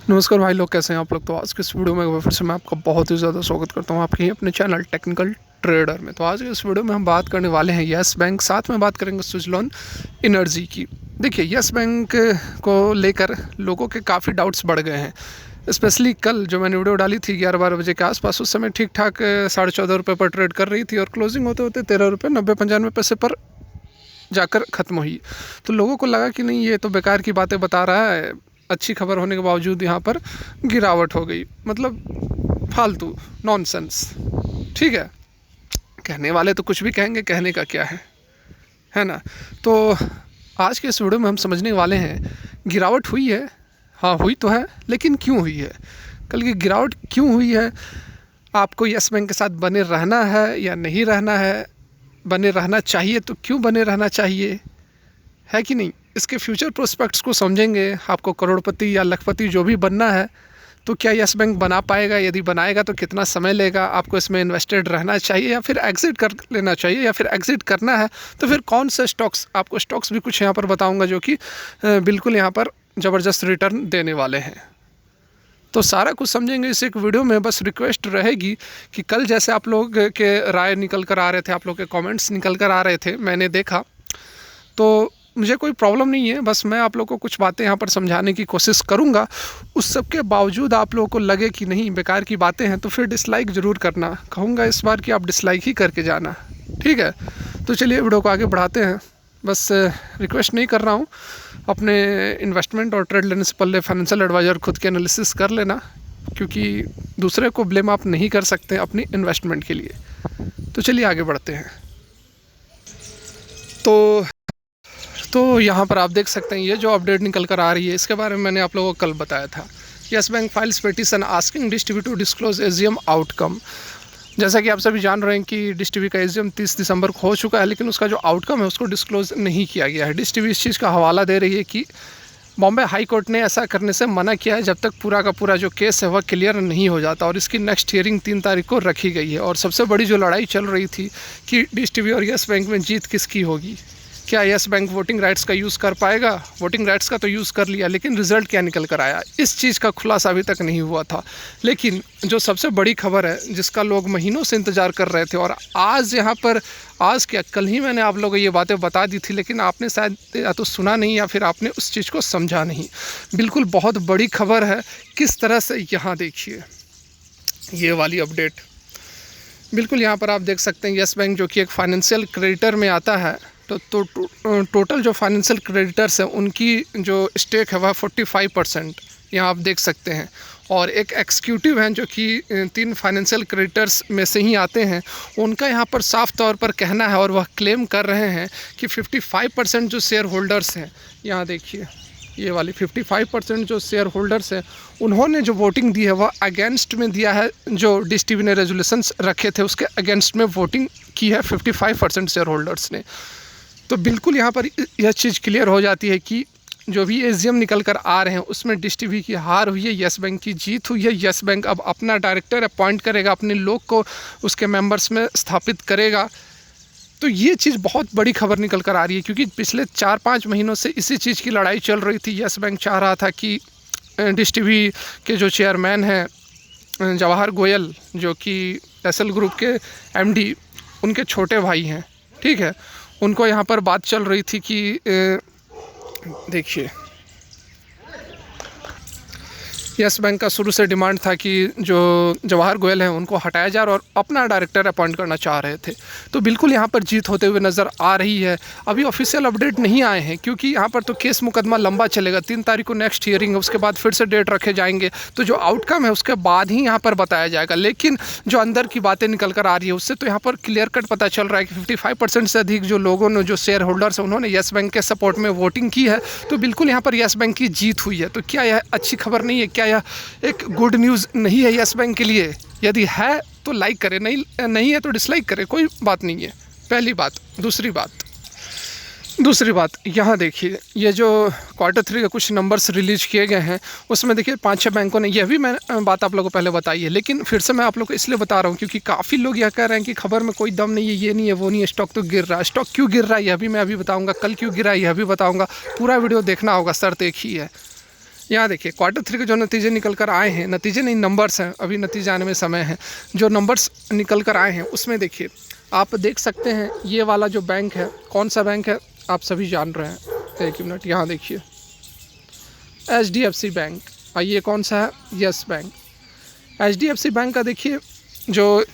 नमस्कार भाई लोग, कैसे हैं आप लोग। तो आज के इस वीडियो में एक बार फिर से मैं आपका बहुत ही ज़्यादा स्वागत करता हूं आपके ही अपने चैनल टेक्निकल ट्रेडर में। तो आज के इस वीडियो में हम बात करने वाले हैं यस बैंक, साथ में बात करेंगे सुजलॉन एनर्जी की। देखिए, यस बैंक को लेकर लोगों के काफ़ी डाउट्स बढ़ गए हैं। स्पेशली कल जो मैंने वीडियो डाली थी 11-12 बजे के आसपास, उस समय ठीक ठाक 14.5 रुपये पर ट्रेड कर रही थी और क्लोजिंग होते होते 13 रुपये 90-95 पैसे पर जाकर ख़त्म हुई। तो लोगों को लगा कि नहीं, ये तो बेकार की बातें बता रहा है, अच्छी खबर होने के बावजूद यहाँ पर गिरावट हो गई, मतलब फालतू नॉनसेंस। ठीक है, कहने वाले तो कुछ भी कहेंगे, कहने का क्या है ना। तो आज के इस वीडियो में हम समझने वाले हैं गिरावट हुई है, हाँ हुई तो है, लेकिन क्यों हुई है, कल की गिरावट क्यों हुई है, आपको यस बैंक के साथ बने रहना है या नहीं रहना है, बने रहना चाहिए तो क्यों बने रहना चाहिए, है कि नहीं। इसके फ्यूचर प्रोस्पेक्ट्स को समझेंगे। आपको करोड़पति या लखपति जो भी बनना है तो क्या यस बैंक बना पाएगा, यदि बनाएगा तो कितना समय लेगा, आपको इसमें इन्वेस्टेड रहना चाहिए या फिर एग्जिट कर लेना चाहिए, या फिर एग्जिट करना है तो फिर कौन से स्टॉक्स, आपको स्टॉक्स भी कुछ यहाँ पर बताऊँगा जो कि बिल्कुल यहाँ पर ज़बरदस्त रिटर्न देने वाले हैं। तो सारा कुछ समझेंगे इस एक वीडियो में। बस रिक्वेस्ट रहेगी कि कल जैसे आप लोग के राय निकल कर आ रहे थे, आप लोग के कमेंट्स निकल कर आ रहे थे, मैंने देखा, तो मुझे कोई प्रॉब्लम नहीं है। बस मैं आप लोगों को कुछ बातें यहाँ पर समझाने की कोशिश करूँगा। उस सब के बावजूद आप लोगों को लगे कि नहीं बेकार की बातें हैं तो फिर डिसलाइक ज़रूर करना। कहूँगा इस बार कि आप डिसलाइक ही करके जाना, ठीक है। तो चलिए वीडियो को आगे बढ़ाते हैं। बस रिक्वेस्ट नहीं कर रहा हूँ, अपने इन्वेस्टमेंट और ट्रेड लेने से पहले फाइनेंशियल एडवाइज़र खुद के एनालिसिस कर लेना, क्योंकि दूसरे को ब्लेम आप नहीं कर सकते अपनी इन्वेस्टमेंट के लिए। तो चलिए आगे बढ़ते हैं। तो यहाँ पर आप देख सकते हैं ये जो अपडेट निकल कर आ रही है, इसके बारे में मैंने आप लोगों को कल बताया था। Yes Bank files petition asking Dish TV to disclose AGM outcome. जैसा कि आप सभी जान रहे हैं कि डिश टीवी का एजीएम 30 दिसंबर को हो चुका है, लेकिन उसका जो आउटकम है उसको डिस्क्लोज नहीं किया गया है। डिश टीवी इस चीज़ का हवाला दे रही है कि बॉम्बे हाई कोर्ट ने ऐसा करने से मना किया है जब तक पूरा का पूरा जो केस है वह क्लियर नहीं हो जाता, और इसकी नेक्स्ट हियरिंग 3 तारीख को रखी गई है। और सबसे बड़ी जो लड़ाई चल रही थी कि डिश टीवी और यस बैंक में जीत किसकी होगी, क्या यस बैंक वोटिंग राइट्स का यूज़ कर पाएगा। वोटिंग राइट्स का तो यूज़ कर लिया, लेकिन रिजल्ट क्या निकल कर आया, इस चीज़ का खुलासा अभी तक नहीं हुआ था। लेकिन जो सबसे बड़ी खबर है जिसका लोग महीनों से इंतज़ार कर रहे थे, और आज यहाँ पर, आज क्या कल ही मैंने आप लोगों को ये बातें बता दी थी, लेकिन आपने शायद या तो सुना नहीं या फिर आपने उस चीज़ को समझा नहीं। बिल्कुल बहुत बड़ी खबर है। किस तरह से, यहाँ देखिए ये वाली अपडेट, बिल्कुल यहाँ पर आप देख सकते हैं यस बैंक जो कि एक फाइनेंशियल क्रेडिटर में आता है। तो टोटल जो फाइनेंशियल क्रेडिटर्स हैं उनकी जो स्टेक है वह 45% यहाँ आप देख सकते हैं। और एक एग्जीक्यूटिव हैं जो कि 3 फाइनेंशियल क्रेडिटर्स में से ही आते हैं, उनका यहाँ पर साफ तौर पर कहना है और वह क्लेम कर रहे हैं कि 55% जो शेयर होल्डर्स हैं, यहाँ देखिए ये वाली 55% जो शेयर होल्डर्स हैं, उन्होंने जो वोटिंग दी है वह अगेंस्ट में दिया है। जो डिश टीवी ने रेजुलेशंस रखे थे उसके अगेंस्ट में वोटिंग की है 55% शेयर होल्डर्स ने। तो बिल्कुल यहाँ पर यह चीज़ क्लियर हो जाती है कि जो भी एजीएम निकल कर आ रहे हैं उसमें डिश टीवी की हार हुई है, यस बैंक की जीत हुई है। यस बैंक अब अपना डायरेक्टर अपॉइंट करेगा, अपने लोग को उसके मेंबर्स में स्थापित करेगा। तो ये चीज़ बहुत बड़ी खबर निकल कर आ रही है, क्योंकि पिछले 4-5 महीनों से इसी चीज़ की लड़ाई चल रही थी। यस बैंक चाह रहा था कि डिश टीवी के जो चेयरमैन हैं जवाहर गोयल, जो कि एसएल ग्रुप के एमडी, उनके छोटे भाई हैं, ठीक है, उनको यहाँ पर बात चल रही थी कि देखिए यस बैंक का शुरू से डिमांड था कि जो जवाहर गोयल हैं उनको हटाया जाए और अपना डायरेक्टर अपॉइंट करना चाह रहे थे। तो बिल्कुल यहाँ पर जीत होते हुए नज़र आ रही है। अभी ऑफिशियल अपडेट नहीं आए हैं, क्योंकि यहाँ पर तो केस मुकदमा लंबा चलेगा। 3 तारीख को नेक्स्ट हियरिंग है, उसके बाद फिर से डेट रखे जाएंगे, तो जो आउटकम है उसके बाद ही यहाँ पर बताया जाएगा। लेकिन जो अंदर की बातें निकल कर आ रही है उससे तो यहाँ पर क्लियर कट पता चल रहा है कि 55% से अधिक जो लोगों ने, जो शेयर होल्डर्स हैं, उन्होंने यस बैंक के सपोर्ट में वोटिंग की है। तो बिल्कुल यहाँ पर यस बैंक की जीत हुई है। तो क्या यह अच्छी खबर नहीं है, क्या यह एक गुड न्यूज़ नहीं है यस बैंक के लिए? यदि है तो लाइक करें, नहीं है तो डिसलाइक करें, कोई बात नहीं है। पहली बात। दूसरी बात यहाँ देखिए, ये जो Q3 के कुछ नंबर्स रिलीज किए गए हैं उसमें देखिए 5-6 बैंकों ने, यह भी मैं बात आप लोगों को पहले बताई है, लेकिन फिर से मैं आप लोगों को इसलिए बता रहा हूँ क्योंकि काफ़ी लोग यह कह रहे हैं कि खबर में कोई दम नहीं है, ये नहीं है, वो नहीं है, स्टॉक तो गिर रहा है। स्टॉक क्यों गिर रहा है यह भी मैं अभी बताऊँगा, कल क्यों गिरा है यह भी बताऊँगा। पूरा वीडियो देखना होगा, शर्त एक ही है। यहाँ देखिए क्वार्टर 3 के जो नतीजे निकल कर आए हैं, नतीजे नहीं नंबर्स हैं, अभी नतीजे आने में समय है। जो नंबर्स निकल कर आए हैं उसमें देखिए आप देख सकते हैं ये वाला जो बैंक है, कौन सा बैंक है आप सभी जान रहे हैं। एक मिनट, यहाँ देखिए HDFC बैंक। ये कौन सा है? Yes bank. HDFC बैंक का देखिए जो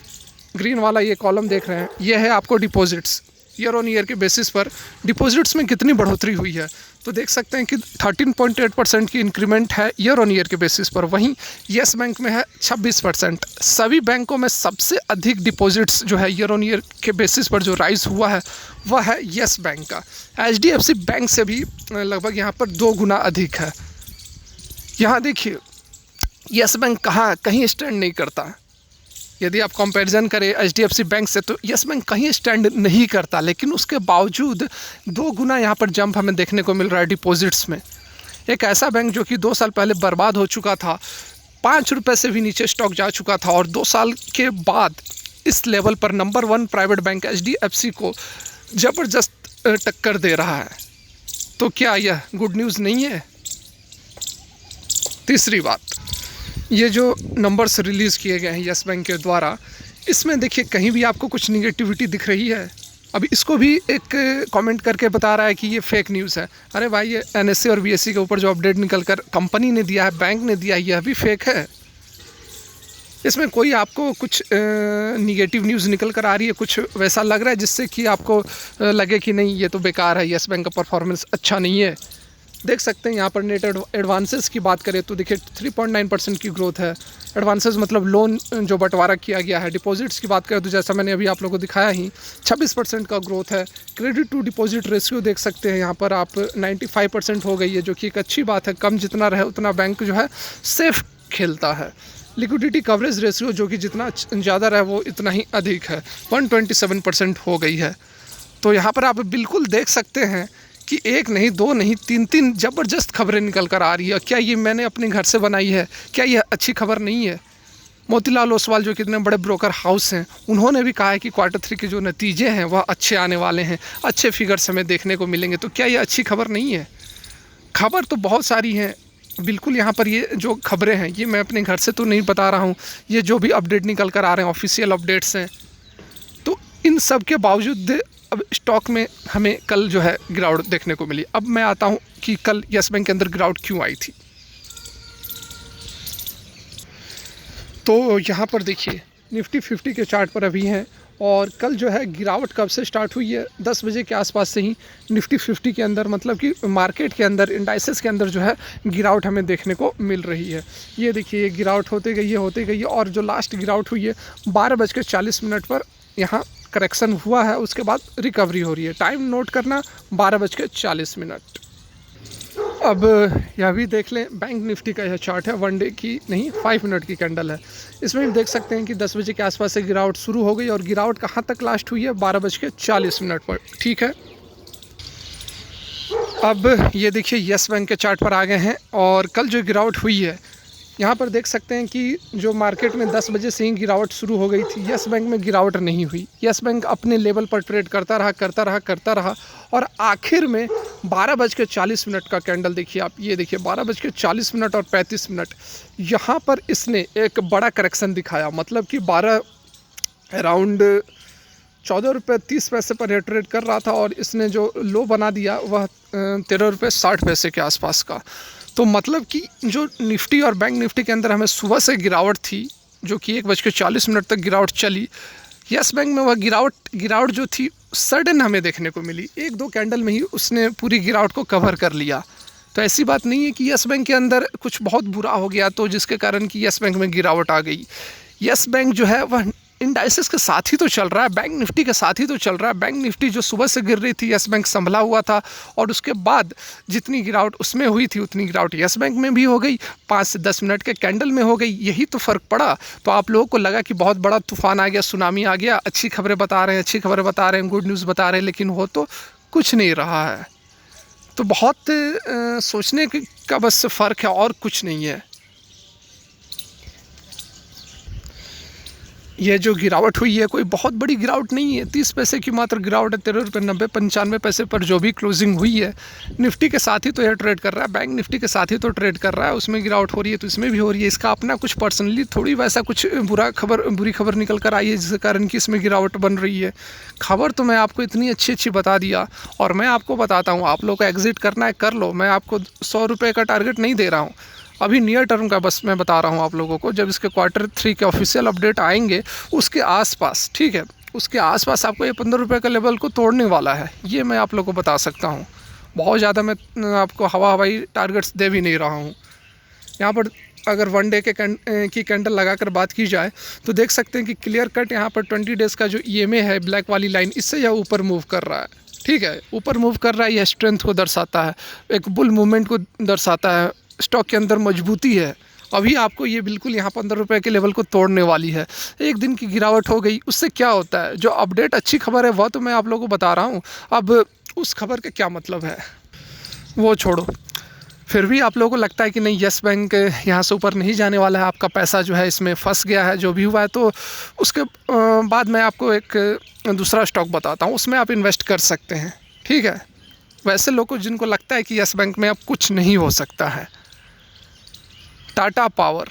ग्रीन वाला ये कॉलम देख रहे हैं, ये है आपको डिपॉजिट्स। ईयर ऑन ईयर के बेसिस पर डिपॉजिट्स में कितनी बढ़ोतरी हुई है, तो देख सकते हैं कि 13.8% की इंक्रीमेंट है ईयर ऑन ईयर के बेसिस पर। वहीं येस बैंक में है 26%। सभी बैंकों में सबसे अधिक डिपॉजिट्स जो है ईयर ऑन ईयर के बेसिस पर जो राइज हुआ है वह है येस बैंक का। HDFC बैंक से भी लगभग यहाँ पर 2 गुना अधिक है। यहाँ देखिए येस बैंक कहीं स्टैंड नहीं करता। यदि आप कंपैरिजन करें HDFC बैंक से तो येस बैंक कहीं स्टैंड नहीं करता, लेकिन उसके बावजूद 2 गुना यहाँ पर जंप हमें देखने को मिल रहा है डिपॉजिट्स में। एक ऐसा बैंक जो कि 2 साल पहले बर्बाद हो चुका था, 5 रुपये से भी नीचे स्टॉक जा चुका था, और 2 साल के बाद इस लेवल पर नंबर 1 प्राइवेट बैंक HDFC को ज़बरदस्त टक्कर दे रहा है। तो क्या यह गुड न्यूज़ नहीं है? तीसरी बात, ये जो नंबर्स रिलीज़ किए गए हैं येस बैंक के द्वारा, इसमें देखिए कहीं भी आपको कुछ निगेटिविटी दिख रही है? अभी इसको भी एक कमेंट करके बता रहा है कि ये फेक न्यूज़ है। अरे भाई, ये NSE और BSE के ऊपर जो अपडेट निकल कर कंपनी ने दिया है, बैंक ने दिया है, यह भी फेक है। इसमें कोई आपको कुछ निगेटिव न्यूज़ निकल कर आ रही है, कुछ वैसा लग रहा है जिससे कि आपको लगे कि नहीं ये तो बेकार है, येस बैंक का परफॉर्मेंस अच्छा नहीं है? देख सकते हैं यहाँ पर नेट एडवांसेस की बात करें तो देखिए 3.9% की ग्रोथ है। एडवांसेस मतलब लोन जो बंटवारा किया गया है। डिपॉजिट्स की बात करें तो जैसा मैंने अभी आप लोगों को दिखाया ही 26% का ग्रोथ है। क्रेडिट टू डिपॉजिट रेशियो देख सकते हैं यहाँ पर आप 95% हो गई है, जो कि एक अच्छी बात है। कम जितना रहे उतना बैंक जो है सेफ खेलता है। लिक्विडिटी कवरेज रेशियो जो कि जितना ज़्यादा रहे वो इतना ही अधिक है, 127% हो गई है। तो यहाँ पर आप बिल्कुल देख सकते हैं कि 1 नहीं 2 नहीं 3 ज़बरदस्त खबरें निकल कर आ रही है। क्या ये मैंने अपने घर से बनाई है? क्या यह अच्छी खबर नहीं है? मोतीलाल ओसवाल जो कितने बड़े ब्रोकर हाउस हैं, उन्होंने भी कहा है कि क्वार्टर 3 के जो नतीजे हैं वह अच्छे आने वाले हैं, अच्छे फिगर्स हमें देखने को मिलेंगे। तो क्या ये अच्छी खबर नहीं है? खबर तो बहुत सारी हैं बिल्कुल। यहाँ पर ये जो खबरें हैं ये मैं अपने घर से तो नहीं बता रहा हूँ, ये जो भी अपडेट निकल कर आ रहे हैं ऑफिशियल अपडेट्स हैं। तो इन सब के बावजूद अब स्टॉक में हमें कल जो है गिरावट देखने को मिली। अब मैं आता हूँ कि कल येस बैंक के अंदर गिरावट क्यों आई थी। तो यहाँ पर देखिए निफ्टी 50 के चार्ट पर अभी हैं, और कल जो है गिरावट कब से स्टार्ट हुई है? 10 बजे के आसपास से ही निफ्टी 50 के अंदर, मतलब कि मार्केट के अंदर, इंडाइसेस के अंदर जो है गिरावट हमें देखने को मिल रही है। ये देखिए ये गिरावट होते गई है, और जो लास्ट गिरावट हुई है 12:40 पर यहाँ करेक्शन हुआ है, उसके बाद रिकवरी हो रही है। टाइम नोट करना 12:40। अब यह भी देख लें, बैंक निफ्टी का यह चार्ट है, 1 डे की नहीं 5 मिनट की कैंडल है। इसमें भी देख सकते हैं कि 10 बजे के आसपास से गिरावट शुरू हो गई, और गिरावट कहाँ तक लास्ट हुई है? 12:40 पर। ठीक है, अब ये देखिए येस बैंक के चार्ट पर आ गए हैं, और कल जो गिरावट हुई है यहाँ पर देख सकते हैं कि जो मार्केट में 10 बजे से ही गिरावट शुरू हो गई थी, येस बैंक में गिरावट नहीं हुई। येस बैंक अपने लेवल पर ट्रेड करता रहा, और आखिर में 12:40 का कैंडल देखिए आप, ये देखिए 12:40 और 35 यहाँ पर इसने एक बड़ा करेक्शन दिखाया। मतलब कि 12 अराउंड 14 रुपये 30 पैसे पर यह ट्रेड कर रहा था, और इसने जो लो बना दिया वह 13 रुपये 60 पैसे के आसपास का। तो मतलब कि जो निफ्टी और बैंक निफ्टी के अंदर हमें सुबह से गिरावट थी, जो कि 1:40 तक गिरावट चली, येस बैंक में वह गिरावट जो थी सडन हमें देखने को मिली। 1-2 कैंडल में ही उसने पूरी गिरावट को कवर कर लिया। तो ऐसी बात नहीं है कि येस बैंक के अंदर कुछ बहुत बुरा हो गया तो जिसके कारण कि येस बैंक में गिरावट आ गई। येस बैंक जो है वह इंडाइसेस के साथ ही तो चल रहा है, बैंक निफ्टी के साथ ही तो चल रहा है। बैंक निफ्टी जो सुबह से गिर रही थी, येस बैंक संभला हुआ था, और उसके बाद जितनी गिरावट उसमें हुई थी उतनी गिरावट येस बैंक में भी हो गई। 5 से 10 मिनट के कैंडल में हो गई, यही तो फ़र्क पड़ा। तो आप लोगों को लगा कि बहुत बड़ा तूफान आ गया, सुनामी आ गया, अच्छी खबरें बता रहे हैं, गुड न्यूज़ बता रहे हैं, लेकिन हो तो कुछ नहीं रहा है। तो बहुत सोचने का बस फ़र्क है और कुछ नहीं है। ये जो गिरावट हुई है कोई बहुत बड़ी गिरावट नहीं है, 30 पैसे की मात्र गिरावट है, 13 रुपये 95 पैसे पर जो भी क्लोजिंग हुई है। निफ्टी के साथ ही तो यह ट्रेड कर रहा है, बैंक निफ्टी के साथ ही तो ट्रेड कर रहा है, उसमें गिरावट हो रही है तो इसमें भी हो रही है। इसका अपना कुछ पर्सनली थोड़ी वैसा कुछ बुरी खबर निकल कर आई है जिसके कारण कि इसमें गिरावट बन रही है। खबर तो मैं आपको इतनी अच्छी बता दिया, और मैं आपको बताता हूँ, आप लोग को एग्जिट करना है कर लो, मैं आपको 100 रुपये का टारगेट नहीं दे रहा हूँ, अभी नियर टर्म का बस मैं बता रहा हूँ आप लोगों को। जब इसके Q3 के ऑफिशियल अपडेट आएंगे उसके आसपास, ठीक है, उसके आसपास आपको ये 15 रुपये का लेवल को तोड़ने वाला है, ये मैं आप लोगों को बता सकता हूँ। बहुत ज़्यादा मैं आपको हवाई टारगेट्स दे भी नहीं रहा हूँ। यहाँ पर अगर 1 डे की कैंडल लगाकर बात की जाए तो देख सकते हैं कि क्लियर कट यहाँ पर 20 डेज़ का जो EMA है, ब्लैक वाली लाइन, इससे यह ऊपर मूव कर रहा है, ठीक है, ऊपर मूव कर रहा है। यह स्ट्रेंथ को दर्शाता है, एक बुल मूवमेंट को दर्शाता है, स्टॉक के अंदर मजबूती है। अभी आपको ये बिल्कुल यहाँ 15 रुपये के लेवल को तोड़ने वाली है। एक दिन की गिरावट हो गई, उससे क्या होता है, जो अपडेट अच्छी खबर है वह तो मैं आप लोगों को बता रहा हूँ, अब उस खबर का क्या मतलब है वो छोड़ो। फिर भी आप लोगों को लगता है कि नहीं यस बैंक यहाँ से ऊपर नहीं जाने वाला है, आपका पैसा जो है इसमें फंस गया है, जो भी हुआ है, तो उसके बाद मैं आपको एक दूसरा स्टॉक बताता हूँ, उसमें आप इन्वेस्ट कर सकते हैं, ठीक है। वैसे लोगों जिनको लगता है कि यस बैंक में अब कुछ नहीं हो सकता है, टाटा पावर,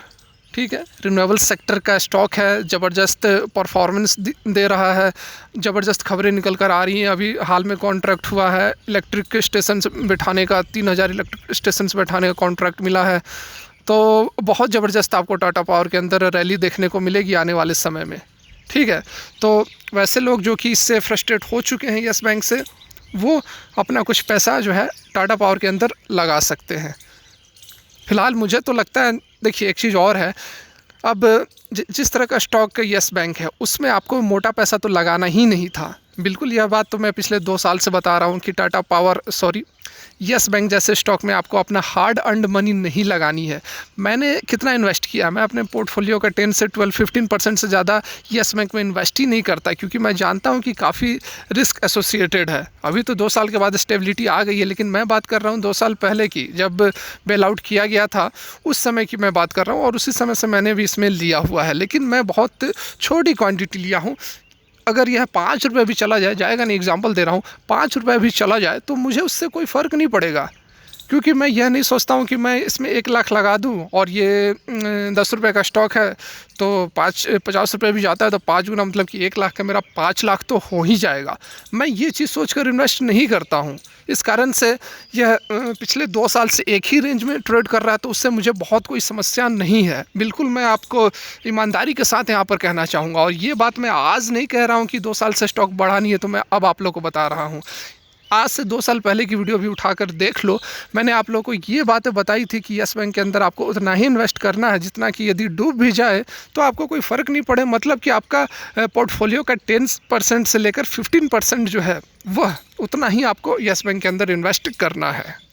ठीक है, रिन्यूएबल सेक्टर का स्टॉक है, ज़बरदस्त परफॉर्मेंस दे रहा है, ज़बरदस्त खबरें निकल कर आ रही हैं। अभी हाल में कॉन्ट्रैक्ट हुआ है इलेक्ट्रिक स्टेशन बैठाने का, 3000 इलेक्ट्रिक स्टेशन बैठाने का कॉन्ट्रैक्ट मिला है, तो बहुत ज़बरदस्त आपको टाटा पावर के अंदर रैली देखने को मिलेगी आने वाले समय में, ठीक है। तो वैसे लोग जो कि इससे फ्रस्ट्रेट हो चुके हैं यस बैंक से, वो अपना कुछ पैसा जो है टाटा पावर के अंदर लगा सकते हैं। फ़िलहाल मुझे तो लगता है, देखिए एक चीज़ और है, अब जिस तरह का स्टॉक यस बैंक है उसमें आपको मोटा पैसा तो लगाना ही नहीं था। बिल्कुल यह बात तो मैं पिछले 2 साल से बता रहा हूँ कि टाटा पावर यस बैंक जैसे स्टॉक में आपको अपना हार्ड अर्न्ड मनी नहीं लगानी है। मैंने कितना इन्वेस्ट किया, मैं अपने पोर्टफोलियो का 10 से 12-15% से ज़्यादा यस बैंक में इन्वेस्ट ही नहीं करता, क्योंकि मैं जानता हूं कि काफ़ी रिस्क एसोसिएटेड है। अभी तो 2 साल के बाद स्टेबिलिटी आ गई है, लेकिन मैं बात कर रहा हूं 2 साल पहले की, जब बेल आउट किया गया था उस समय की मैं बात कर रहा हूँ, और उसी समय से मैंने भी इसमें लिया हुआ है, लेकिन मैं बहुत छोटी क्वान्टिटी लिया हूँ। अगर यह 5 रुपये भी चला जाएगा नहीं, एग्जांपल दे रहा हूँ, 5 रुपये भी चला जाए तो मुझे उससे कोई फ़र्क नहीं पड़ेगा, क्योंकि मैं यह नहीं सोचता हूँ कि मैं इसमें 1 लाख लगा दूँ और ये 10 रुपये का स्टॉक है तो 50 रुपये भी जाता है तो 5 गुना, मतलब कि 1 लाख का मेरा 5 लाख तो हो ही जाएगा। मैं ये चीज़ सोचकर इन्वेस्ट नहीं करता हूँ, इस कारण से यह पिछले 2 साल से एक ही रेंज में ट्रेड कर रहा है, तो उससे मुझे बहुत कोई समस्या नहीं है। बिल्कुल मैं आपको ईमानदारी के साथ यहाँ पर कहना चाहूँगा, और ये बात मैं आज नहीं कह रहा हूँ कि 2 साल से स्टॉक बढ़ा नहीं है, तो मैं अब आप लोग को बता रहा हूँ। आज से 2 साल पहले की वीडियो भी उठाकर देख लो, मैंने आप लोगों को ये बातें बताई थी कि यस बैंक के अंदर आपको उतना ही इन्वेस्ट करना है जितना कि यदि डूब भी जाए तो आपको कोई फ़र्क नहीं पड़े, मतलब कि आपका पोर्टफोलियो का 10% से लेकर 15% जो है वह उतना ही आपको यस बैंक के अंदर इन्वेस्ट करना है।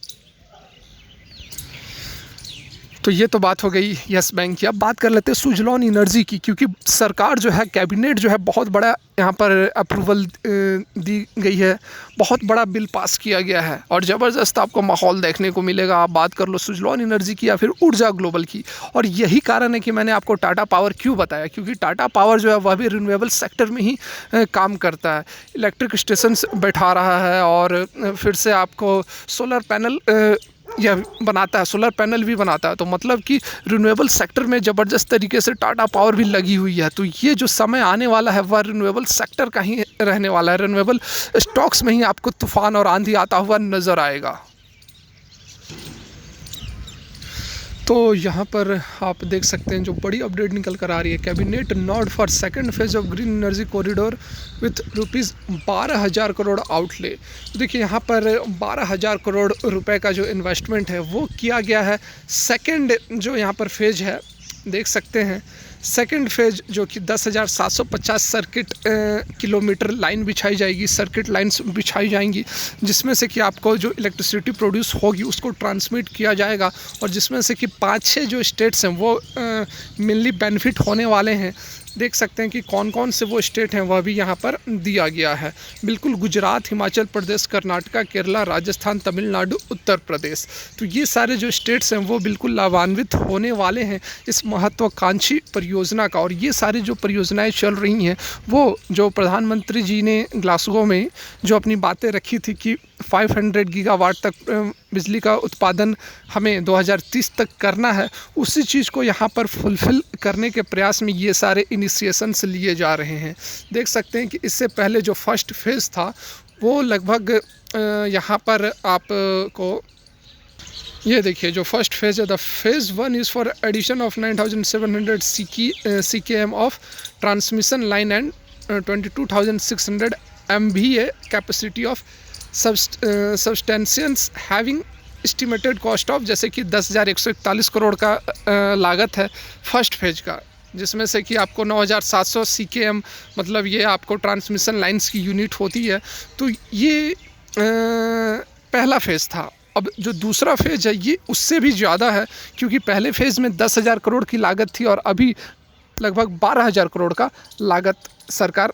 तो ये तो बात हो गई यस बैंक की। अब बात कर लेते हैं सुजलॉन एनर्जी की, क्योंकि सरकार जो है, कैबिनेट जो है, बहुत बड़ा यहाँ पर अप्रूवल दी गई है, बहुत बड़ा बिल पास किया गया है और ज़बरदस्त आपको माहौल देखने को मिलेगा। आप बात कर लो सुजलॉन एनर्जी की या फिर ऊर्जा ग्लोबल की, और यही कारण है कि मैंने आपको टाटा पावर क्यों बताया, क्योंकि टाटा पावर जो है वह भी रिन्यूएबल सेक्टर में ही काम करता है, इलेक्ट्रिक स्टेशन बैठा रहा है और फिर से आपको सोलर पैनल यह बनाता है, सोलर पैनल भी बनाता है, तो मतलब कि रिन्यूएबल सेक्टर में ज़बरदस्त तरीके से टाटा पावर भी लगी हुई है। तो ये जो समय आने वाला है वह रिन्यूएबल सेक्टर का ही रहने वाला है, रिन्यूएबल स्टॉक्स में ही आपको तूफान और आंधी आता हुआ नज़र आएगा। तो यहाँ पर आप देख सकते हैं जो बड़ी अपडेट निकल कर आ रही है, cabinet nod for second phase of green energy corridor with ₹12,000 crore outlay. तो देखिए यहाँ पर 12,000 करोड़ रुपए का जो इन्वेस्टमेंट है वो किया गया है। सेकंड जो यहाँ पर फेज है देख सकते हैं, सेकंड फेज जो कि 10,750 सर्किट किलोमीटर लाइन बिछाई जाएगी, सर्किट लाइन्स बिछाई जाएंगी, जिसमें से कि आपको जो इलेक्ट्रिसिटी प्रोड्यूस होगी उसको ट्रांसमिट किया जाएगा, और जिसमें से कि 5-6 जो स्टेट्स हैं वो मेनली बेनिफिट होने वाले हैं। देख सकते हैं कि कौन कौन से वो स्टेट हैं वह भी यहाँ पर दिया गया है। बिल्कुल गुजरात, हिमाचल प्रदेश, कर्नाटका, केरला, राजस्थान, तमिलनाडु, उत्तर प्रदेश, तो ये सारे जो स्टेट्स हैं वो बिल्कुल लाभान्वित होने वाले हैं इस महत्वाकांक्षी परियोजना का। और ये सारी जो परियोजनाएं चल रही हैं वो जो प्रधानमंत्री जी ने ग्लासगो में जो अपनी बातें रखी थी कि 500 गीगावाट तक बिजली का उत्पादन हमें 2030 तक करना है, उसी चीज़ को यहाँ पर फुलफ़िल करने के प्रयास में ये सारे इनिशिएशंस लिए जा रहे हैं। देख सकते हैं कि इससे पहले जो फर्स्ट फेज़ था वो लगभग यहाँ पर आपको ये देखिए जो फर्स्ट फेज़ है, the phase 1 is for addition of 9700 CKM of transmission line and 22,600 MVA capacity of substations having estimated cost of, जैसे कि 10,141 करोड़ का लागत है फर्स्ट फेज का, जिसमें से कि आपको 9,700 CKM मतलब ये आपको ट्रांसमिशन लाइंस की यूनिट होती है। तो ये पहला फेज़ था। अब जो दूसरा फेज़ है ये उससे भी ज़्यादा है, क्योंकि पहले फेज़ में 10,000 करोड़ की लागत थी और अभी लगभग 12,000 करोड़ का लागत सरकार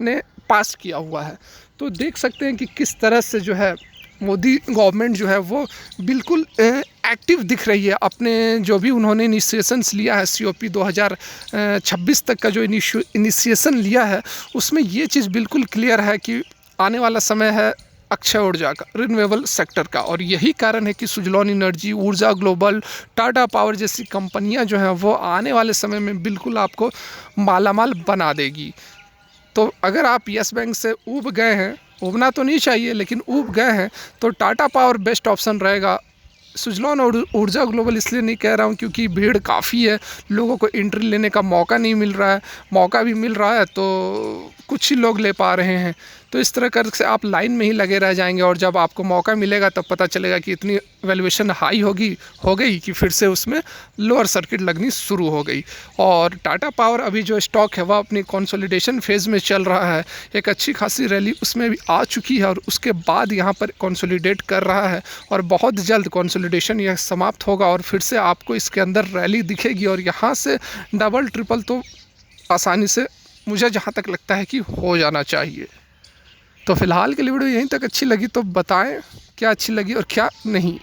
ने पास किया हुआ है। तो देख सकते हैं कि किस तरह से जो है मोदी गवर्नमेंट जो है वो बिल्कुल एक्टिव दिख रही है। अपने जो भी उन्होंने इनिशिएशंस लिया है, COP 2026 तक का जो इनिशिएशन लिया है, उसमें ये चीज़ बिल्कुल क्लियर है कि आने वाला समय है अक्षय ऊर्जा का, रिन्यूएबल सेक्टर का। और यही कारण है कि सुजलॉन एनर्जी, ऊर्जा ग्लोबल, टाटा पावर जैसी कंपनियां जो हैं वो आने वाले समय में बिल्कुल आपको मालामाल बना देगी। तो अगर आप यस बैंक से ऊब गए हैं, ऊबना तो नहीं चाहिए लेकिन ऊब गए हैं, तो टाटा पावर बेस्ट ऑप्शन रहेगा। सुजलॉन और ऊर्जा ग्लोबल इसलिए नहीं कह रहा हूँ क्योंकि भीड़ काफ़ी है, लोगों को एंट्री लेने का मौका नहीं मिल रहा है, मौका भी मिल रहा है तो कुछ ही लोग ले पा रहे हैं। तो इस तरह कर से आप लाइन में ही लगे रह जाएंगे और जब आपको मौका मिलेगा तब पता चलेगा कि इतनी वैल्यूएशन हाई हो गई कि फिर से उसमें लोअर सर्किट लगनी शुरू हो गई। और टाटा पावर अभी जो स्टॉक है वह अपनी कंसोलिडेशन फेज़ में चल रहा है। एक अच्छी खासी रैली उसमें भी आ चुकी है और उसके बाद यहाँ पर कंसोलिडेट कर रहा है और बहुत जल्द कंसोलिडेशन यह समाप्त होगा और फिर से आपको इसके अंदर रैली दिखेगी और यहाँ से डबल ट्रिपल तो आसानी से मुझे जहाँ तक लगता है कि हो जाना चाहिए। तो फिलहाल के लिए वीडियो यहीं तक अच्छी लगी तो बताएं क्या अच्छी लगी और क्या नहीं।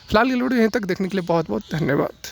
फिलहाल के लिए वीडियो यहीं तक देखने के लिए बहुत बहुत धन्यवाद।